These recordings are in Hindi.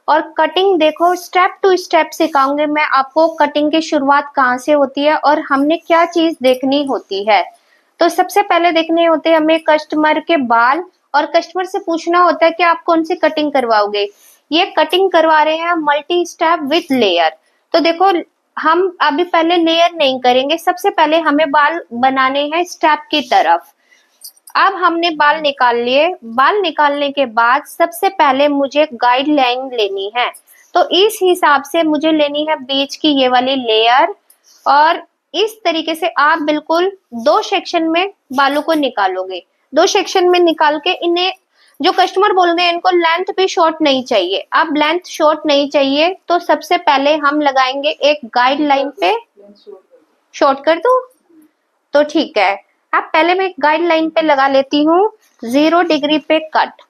और कटिंग देखो स्टेप टू स्टेप सिखाऊंगे मैं आपको, कटिंग की शुरुआत कहाँ से होती है और हमने क्या चीज देखनी होती है। तो सबसे पहले देखने होते हैं हमें कस्टमर के बाल, और कस्टमर से पूछना होता है कि आप कौन सी कटिंग करवाओगे। ये कटिंग करवा रहे हैं मल्टी स्टेप विथ लेयर। तो देखो हम अभी पहले लेयर नहीं करेंगे, सबसे पहले हमें बाल बनाने हैं स्टेप की तरफ। अब हमने बाल निकाल लिए, बाल निकालने के बाद सबसे पहले मुझे गाइडलाइन लेनी है। तो इस हिसाब से मुझे लेनी है बीच की ये वाली लेयर, और इस तरीके से आप बिल्कुल 2 सेक्शन में बालों को निकालोगे। 2 सेक्शन में निकाल के इन्हें, जो कस्टमर बोल रहे हैं इनको लेंथ भी शॉर्ट नहीं चाहिए। अब लेंथ शॉर्ट नहीं चाहिए तो सबसे पहले हम लगाएंगे एक गाइडलाइन पे, शॉर्ट कर दूं तो ठीक है। अब पहले मैं गाइडलाइन पे लगा लेती हूँ 0 डिग्री पे कट।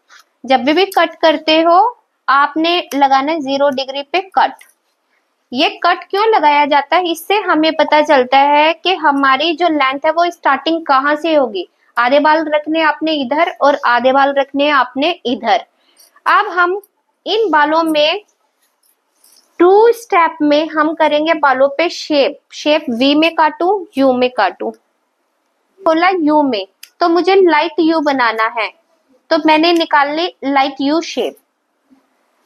जब भी कट करते हो आपने लगाना है 0 डिग्री पे कट। ये कट क्यों लगाया जाता है, इससे हमें पता चलता है कि हमारी जो लेंथ है वो स्टार्टिंग कहाँ से होगी। आधे बाल रखने आपने इधर और आधे बाल रखने आपने इधर। अब हम इन बालों में 2 स्टेप में हम करेंगे बालों पे शेप वी में काटूं, यू में काटूं। बोला यू में, तो मुझे लाइट यू बनाना है, तो मैंने निकाल ली लाइट यू शेप।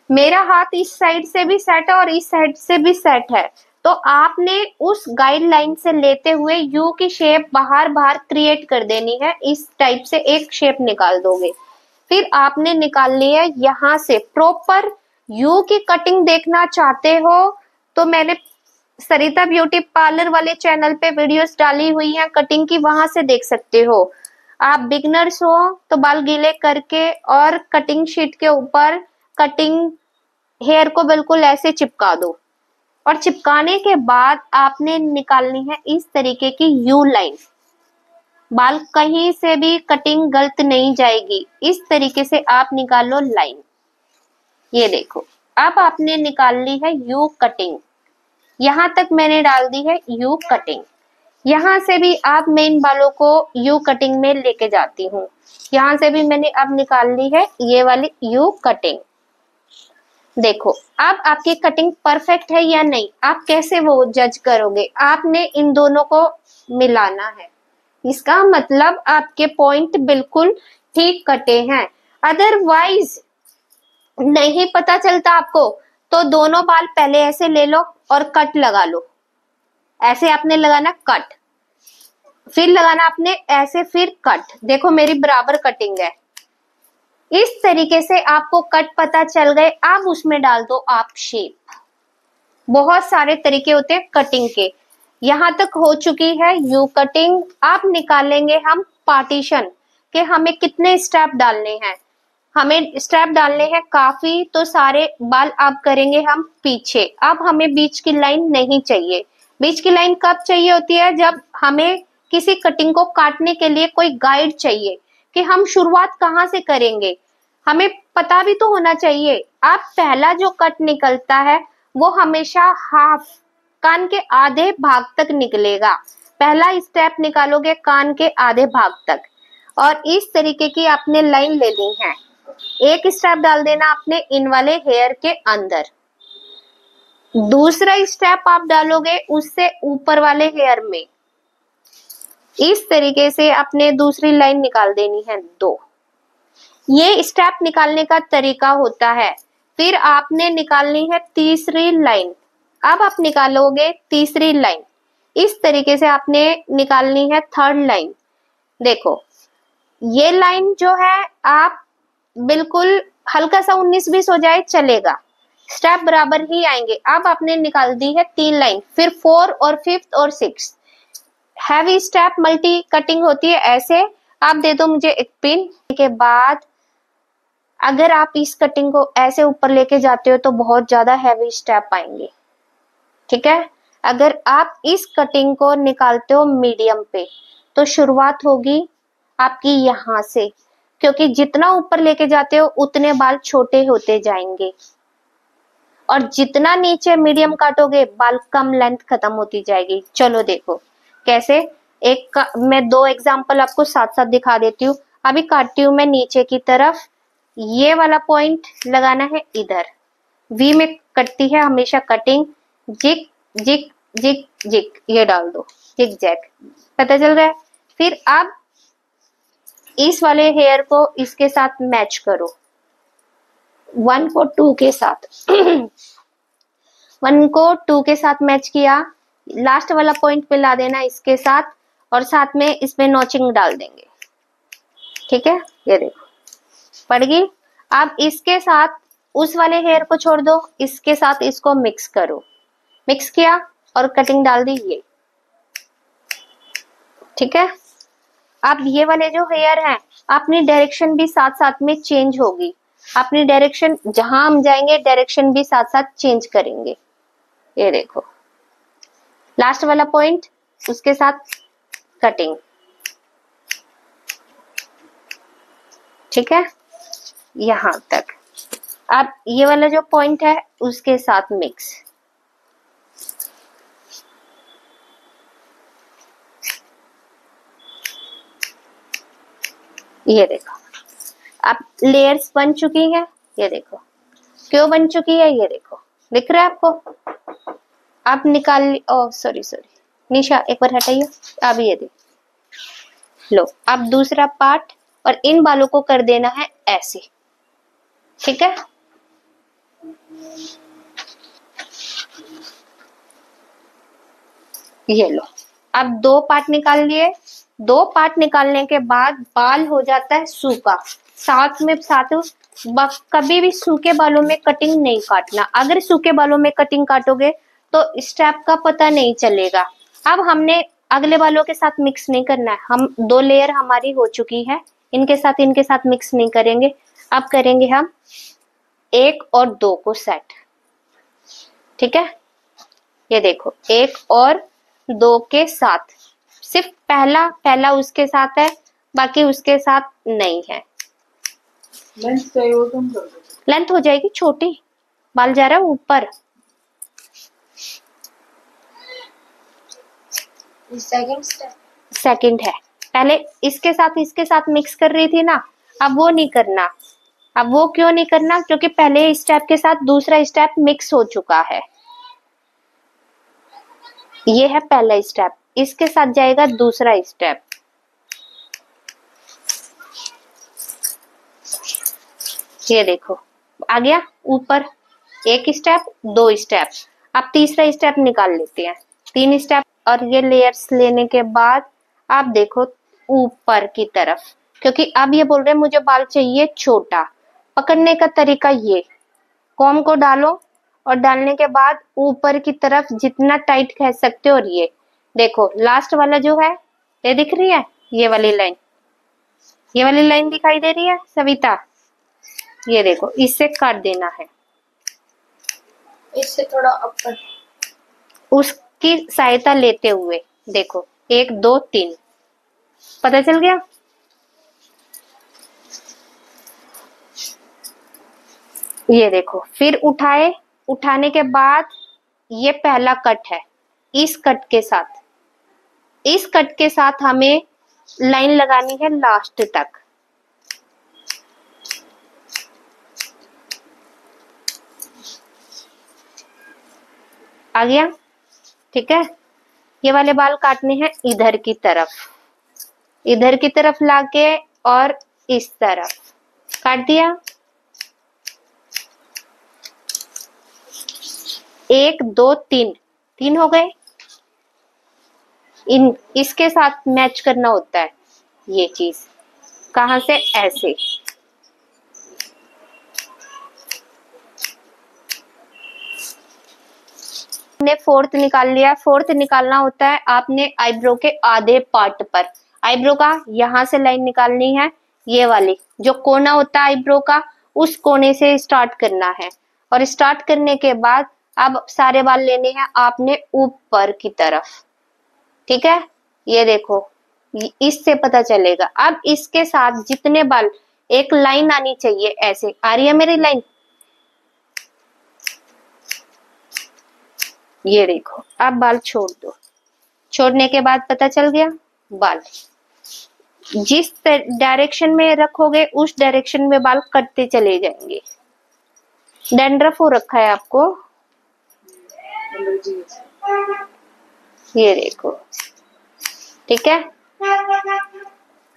मेरा हाथ इस साइड से भी सेट है और इस साइड से भी सेट है, तो आपने उस गाइडलाइन से लेते हुए यू की शेप बाहर बाहर क्रिएट कर देनी है। इस टाइप से एक शेप निकाल दोगे। फिर आपने निकाल लिया यहाँ से प्रॉपर यू की कटिंग। देखना चाहते हो तो मैंने सरिता ब्यूटी पार्लर वाले चैनल पे वीडियोस डाली हुई हैं कटिंग की, वहां से देख सकते हो। आप बिगनर्स हो तो बाल गीले करके और कटिंग शीट के ऊपर कटिंग हेयर को बिल्कुल ऐसे चिपका दो, और चिपकाने के बाद आपने निकालनी है इस तरीके की यू लाइन। बाल कहीं से भी कटिंग गलत नहीं जाएगी, इस तरीके से आप निकालो लाइन। ये देखो अब आपने निकाल ली है यू कटिंग। यहाँ तक मैंने डाल दी है यू कटिंग। यहाँ से भी आप मेन बालों को यू कटिंग में लेके जाती हूँ। यहाँ से भी मैंने अब निकाल ली है ये वाली यू कटिंग। देखो अब आपकी कटिंग परफेक्ट है या नहीं, आप कैसे वो जज करोगे। आपने इन दोनों को मिलाना है, इसका मतलब आपके पॉइंट बिल्कुल ठीक कटे हैं। अदरवाइज नहीं पता चलता आपको तो दोनों बाल पहले ऐसे ले लो और कट लगा लो। ऐसे आपने लगाना कट, फिर लगाना आपने ऐसे, फिर कट। देखो मेरी बराबर कटिंग है। इस तरीके से आपको कट पता चल गए, अब उसमें डाल दो आप शेप। बहुत सारे तरीके होते हैं कटिंग के। यहाँ तक हो चुकी है यू कटिंग। अब निकालेंगे हम पार्टीशन के हमें कितने स्टेप डालने हैं। हमें स्टेप डालने हैं काफी, तो सारे बाल अब करेंगे हम पीछे। अब हमें बीच की लाइन नहीं चाहिए। बीच की लाइन कब चाहिए होती है, जब हमें किसी कटिंग को काटने के लिए कोई गाइड चाहिए कि हम शुरुआत कहाँ से करेंगे। हमें पता भी तो होना चाहिए। अब पहला जो कट निकलता है वो हमेशा हाफ, कान के आधे भाग तक निकलेगा। पहला स्टेप निकालोगे कान के आधे भाग तक, और इस तरीके की आपने लाइन लेनी है। एक स्टेप डाल देना आपने इन वाले हेयर के अंदर, दूसरा स्टेप आप डालोगे उससे ऊपर वाले हेयर में। इस तरीके से आपने दूसरी लाइन निकाल देनी है 2। ये स्टेप निकालने का तरीका होता है। फिर आपने निकालनी है तीसरी लाइन। अब आप निकालोगे तीसरी लाइन, इस तरीके से आपने निकालनी है थर्ड लाइन। देखो ये लाइन जो है आप बिल्कुल हल्का सा 19-20 हो जाए चलेगा, स्टेप बराबर ही आएंगे। अब आपने निकाल दी है 3 लाइन, फिर 4 और 5 और 6। हैवी स्टेप मल्टी कटिंग होती है ऐसे। आप दे दो मुझे एक पिन के बाद, अगर आप इस कटिंग को ऐसे ऊपर लेके जाते हो तो बहुत ज्यादा हैवी स्टेप आएंगे, ठीक है। अगर आप इस कटिंग को निकालते हो मीडियम पे तो शुरुआत होगी आपकी यहाँ से, क्योंकि जितना ऊपर लेके जाते हो उतने बाल छोटे होते जाएंगे, और जितना नीचे मीडियम काटोगे बाल कम लेंथ खत्म होती जाएगी। चलो देखो कैसे, मैं 2 एग्जांपल आपको साथ साथ दिखा देती हूँ। अभी काटती हूँ मैं नीचे की तरफ, ये वाला पॉइंट लगाना है इधर, वी में कटती है हमेशा कटिंग, जिक जिक जिक जिक, ये डाल दो, जिक जैक, पता चल रहा है। फिर अब इस वाले हेयर को इसके साथ मैच करो, 1 को 2 के साथ 1 को 2 के साथ मैच किया, लास्ट वाला पॉइंट मिला देना इसके साथ, और साथ में इसमें नॉचिंग डाल देंगे, ठीक है। ये देखो पड़ गई। अब इसके साथ उस वाले हेयर को छोड़ दो, इसके साथ इसको मिक्स करो, मिक्स किया और कटिंग डाल दी, ये ठीक है। अब ये वाले जो हेयर हैं, अपनी डायरेक्शन भी साथ साथ में चेंज होगी, अपनी डायरेक्शन जहां हम जाएंगे डायरेक्शन भी साथ साथ चेंज करेंगे। ये देखो लास्ट वाला पॉइंट, उसके साथ कटिंग, ठीक है, यहां तक। अब ये वाला जो पॉइंट है उसके साथ मिक्स, ये देखो अब लेयर्स बन चुकी है। ये देखो क्यों बन चुकी है, ये देखो दिख रहा है आपको। अब निकाल, ओ सॉरी निशा एक बार हटाइए। अब ये देख लो, अब दूसरा पार्ट, और इन बालों को कर देना है ऐसे, ठीक है। ये लो, अब 2 पार्ट निकाल लिए। 2 पार्ट निकालने के बाद बाल हो जाता है सूखा। साथ में कभी भी सूखे बालों में कटिंग नहीं काटना। अगर सूखे बालों में कटिंग काटोगे तो स्टेप का पता नहीं चलेगा। अब हमने अगले बालों के साथ मिक्स नहीं करना है, हम 2 लेयर हमारी हो चुकी है, इनके साथ मिक्स नहीं करेंगे। अब करेंगे हम 1 और 2 को सेट, ठीक है। ये देखो 1 और 2 के साथ, सिर्फ पहला उसके साथ है, बाकी उसके साथ नहीं है। लेंथ चाहिए वो तुम कर दो, लेंथ हो जाएगी छोटी, बाल जा रहा है ऊपर। सेकंड है, पहले इसके साथ मिक्स कर रही थी ना, अब वो नहीं करना। अब वो क्यों नहीं करना, क्योंकि पहले स्टेप के साथ दूसरा स्टेप मिक्स हो चुका है। ये है पहला स्टेप, इसके साथ जाएगा दूसरा स्टेप। ये देखो आ गया ऊपर 1 स्टेप 2 स्टेप। अब तीसरा स्टेप निकाल लेते हैं, 3 स्टेप। और ये लेयर्स लेने के बाद आप देखो ऊपर की तरफ, क्योंकि अब ये बोल रहे हैं मुझे बाल चाहिए छोटा। पकड़ने का तरीका ये, कॉम को डालो और डालने के बाद ऊपर की तरफ जितना टाइट खींच सकते हो। और ये देखो लास्ट वाला जो है, ये दिख रही है, ये वाली लाइन दिखाई दे रही है सविता, ये देखो इससे काट देना है, इससे थोड़ा ऊपर, उसकी सहायता लेते हुए। देखो 1 2 3, पता चल गया। ये देखो फिर उठाने के बाद ये पहला कट है, इस कट के साथ हमें लाइन लगानी है लास्ट तक। आ गया, ठीक है। ये वाले बाल काटने हैं इधर की तरफ लाके, और इस तरफ काट दिया। 1 2 3 हो गए। इसके साथ मैच करना होता है ये चीज, कहां से, ऐसे। हमने 4th निकाल लिया। 4th निकालना होता है आपने आईब्रो के आधे पार्ट पर। आईब्रो का यहां से लाइन निकालनी है, ये वाली जो कोना होता है आईब्रो का, उस कोने से स्टार्ट करना है। और स्टार्ट करने के बाद अब सारे बाल लेने हैं आपने ऊपर की तरफ, ठीक है। ये देखो इससे पता चलेगा। अब इसके साथ जितने बाल, एक लाइन आनी चाहिए ऐसे। आ रही है मेरी लाइन, ये देखो। अब बाल छोड़ दो, छोड़ने के बाद पता चल गया, बाल जिस डायरेक्शन में रखोगे उस डायरेक्शन में बाल कटते चले जाएंगे। डैंड्रफ हो रखा है आपको, एलर्जी है। ये देखो, ठीक है।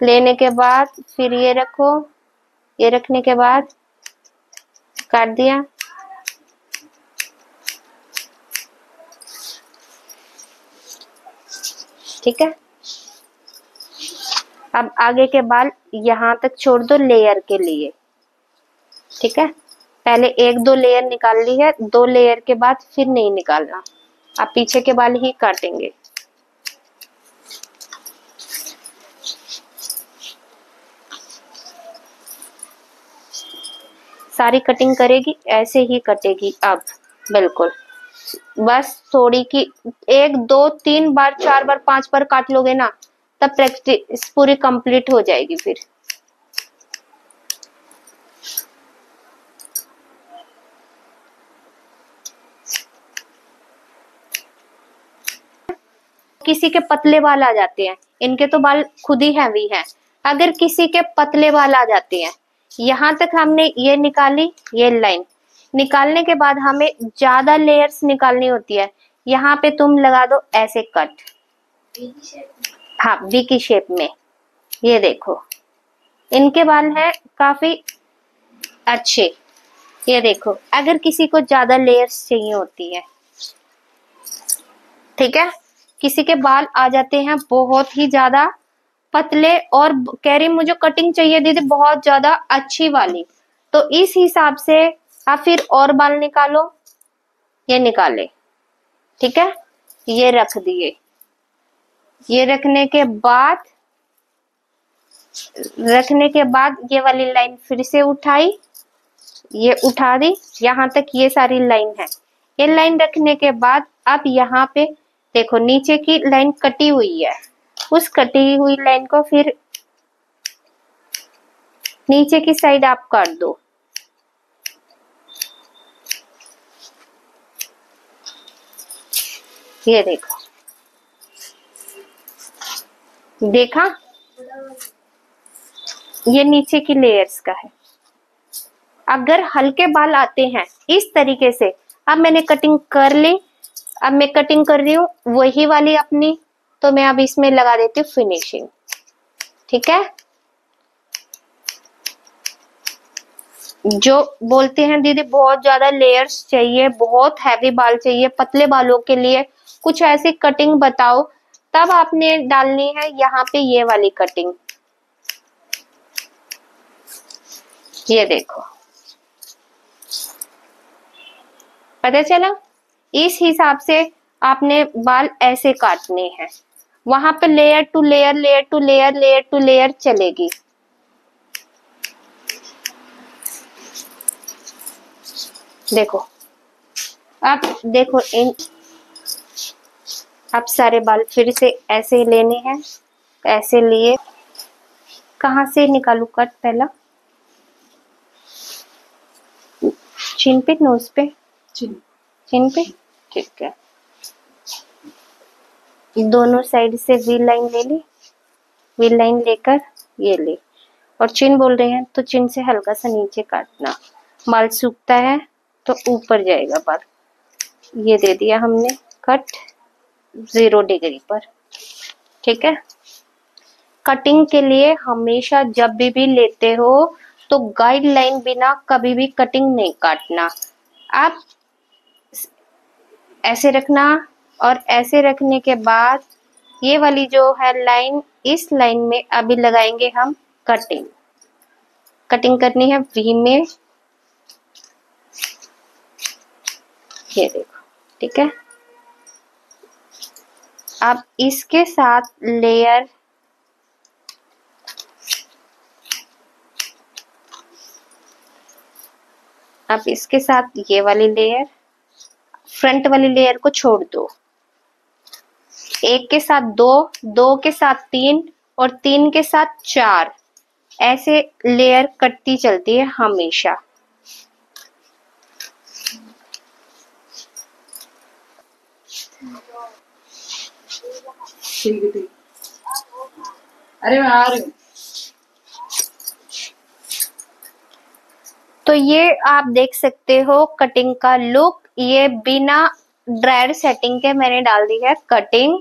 लेने के बाद फिर ये रखो, ये रखने के बाद काट दिया। ठीक है, अब आगे के बाल यहाँ तक छोड़ दो लेयर के लिए। ठीक है, पहले एक दो लेयर निकाल ली है, 2 लेयर के बाद फिर नहीं निकालना, आप पीछे के बाल ही काटेंगे। सारी कटिंग करेगी ऐसे ही कटेगी अब, बिल्कुल। बस थोड़ी की 1 2 3 बार 4 बार 5 बार काट लोगे ना, तब प्रैक्टिस पूरी कंप्लीट हो जाएगी। फिर किसी के पतले बाल आ जाते हैं, इनके तो बाल खुद ही हैवी हैं। अगर किसी के पतले बाल आ जाते हैं, यहाँ तक हमने ये निकाली, ये लाइन निकालने के बाद हमें ज्यादा लेयर्स निकालनी होती है। यहाँ पे तुम लगा दो ऐसे कट, हाँ वी की शेप में। ये देखो, इनके बाल हैं काफी अच्छे। ये देखो, अगर किसी को ज्यादा लेयर्स चाहिए होती है, ठीक है, किसी के बाल आ जाते हैं बहुत ही ज्यादा पतले और कह रही मुझे कटिंग चाहिए दीदी बहुत ज्यादा अच्छी वाली, तो इस हिसाब से आप फिर और बाल निकालो। ये निकाले, ठीक है, ये रख दिए। ये रखने के बाद ये वाली लाइन फिर से उठाई, ये उठा दी, यहाँ तक ये सारी लाइन है। ये लाइन रखने के बाद अब यहाँ पे देखो नीचे की लाइन कटी हुई है, उस कटी हुई लाइन को फिर नीचे की साइड आप काट दो। ये देखो, देखा, ये नीचे की लेयर्स का है। अगर हल्के बाल आते हैं इस तरीके से, अब मैंने कटिंग कर ली, अब मैं कटिंग कर रही हूँ वही वाली अपनी, तो मैं अब इसमें लगा देती हूँ फिनिशिंग। ठीक है, जो बोलते हैं दीदी बहुत ज्यादा लेयर्स चाहिए, बहुत हैवी बाल चाहिए, पतले बालों के लिए कुछ ऐसी कटिंग बताओ, तब आपने डालनी है यहाँ पे ये वाली कटिंग। ये देखो, पता चला, इस हिसाब से आपने बाल ऐसे काटने हैं। वहां पे layer to layer, layer to layer, layer to layer चलेगी। देखो, अब देखो इन, अब सारे बाल फिर से ऐसे लेने हैं, ऐसे लिए। कहाँ से निकालू कट? पहला चिन पे, नोज पे, चिन पे, ठीक है। दोनों साइड से वी लाइन ले ली, वी लाइन लेकर ये ले, और चिन बोल रहे हैं तो चिन से हल्का सा नीचे काटना। बाल सूखता है तो ऊपर जाएगा बाल। ये दे दिया हमने कट 0 डिग्री पर। ठीक है, कटिंग के लिए हमेशा जब भी लेते हो तो गाइडलाइन बिना कभी भी कटिंग नहीं काटना। आप ऐसे रखना, और ऐसे रखने के बाद ये वाली जो है लाइन, इस लाइन में अभी लगाएंगे हम कटिंग। कटिंग करनी है वी में, ये देखो, ठीक है। अब इसके साथ लेयर, अब इसके साथ ये वाली लेयर, फ्रंट वाली लेयर को छोड़ दो। एक के साथ 2, 2 के साथ 3 और 3 के साथ 4, ऐसे लेयर कटती चलती है हमेशा। ठीक है, ठीक। अरे मैं आ रही हूँ। तो ये आप देख सकते हो कटिंग का लुक। ये बिना ड्रायर सेटिंग के मैंने डाल दी है कटिंग,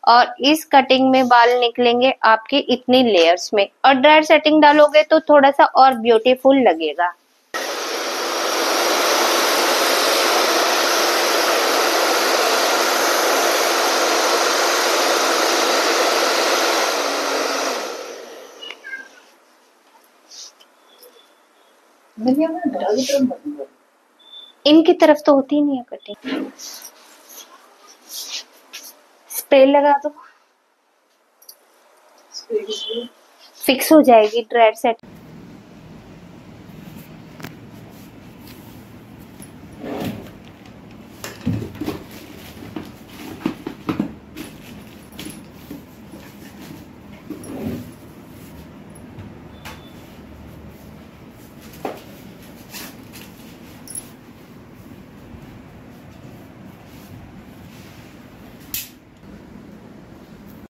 और इस कटिंग में बाल निकलेंगे आपके इतनी लेयर्स में, और ड्रायर सेटिंग डालोगे तो थोड़ा सा और ब्यूटीफुल लगेगा। इनकी तरफ तो होती नहीं है कटिंग। स्प्रे लगा दो, फिक्स हो जाएगी ड्रायर सेट।